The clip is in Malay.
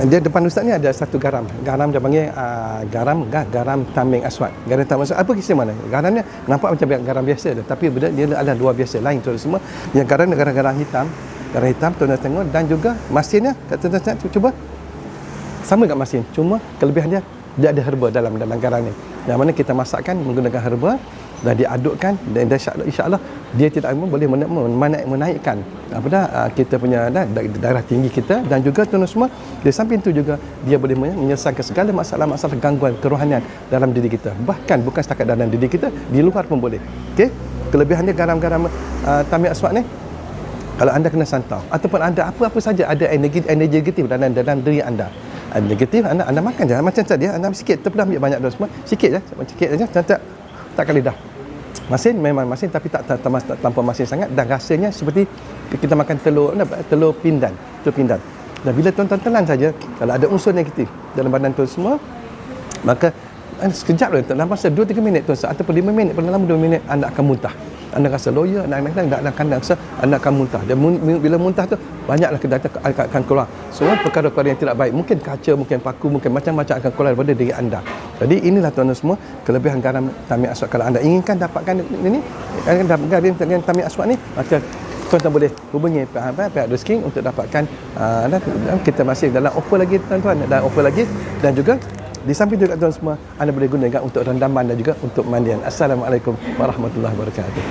Dia depan ustaz ni ada satu garam. Garam dia panggil garam tameng aswad. Garam tameng aswad. Apa kisah mana? Garamnya nampak macam garam biasa tu, tapi dia ada luar biasa lain tu semua. Yang garam ni garam hitam. Garam hitam tuan-tuan tengok, dan juga masinnya tuan-tuan cuba. Sama dekat masin. Cuma kelebihan dia ada herba dalam garam ni. Yang mana kita masakkan menggunakan herba dan diadukkan, dan insya-Allah dia tidak boleh menaikkan kita punya darah tinggi kita, dan juga tuan semua di samping itu juga dia boleh menyelesaikan segala masalah-masalah gangguan kerohanian dalam diri kita, bahkan bukan setakat dalam diri kita, di luar pun boleh. Okey, kelebihan dia garam-garam tameng aswad ni, kalau anda kena santau ataupun anda apa-apa saja ada energi negatif dalam diri anda, negatif, anda makan je macam tadi, anda sikit terpedah ambil banyak dah semua, sikit saja, takkan lidah. Masin memang masin, tapi tak tanpa masin sangat, dan rasanya seperti kita makan telur pindan. Dan bila tuan-tuan telan saja, kalau ada unsur negatif dalam badan tuan semua, maka sekejap dalam masa 2-3 minit tuan, ataupun 5 minit, paling lama 2 minit, anda akan muntah. Anda rasa loya, anda akan muntah. Dan bila muntah tu, banyaklah kedai akan keluar semua perkara-perkara yang tidak baik. Mungkin kaca, mungkin paku, mungkin macam-macam akan keluar daripada diri anda. Jadi inilah tuan-tuan semua kelebihan garam tameng aswad. Kalau anda inginkan dapatkan ini, garam tameng aswad ni, maka tuan-tuan boleh hubungi pihak Ruskin untuk dapatkan. Kita masih dalam offer lagi tuan-tuan, dan juga di samping juga tuan semua, anda boleh gunakan untuk rendaman dan juga untuk mandian. Assalamualaikum warahmatullahi wabarakatuh.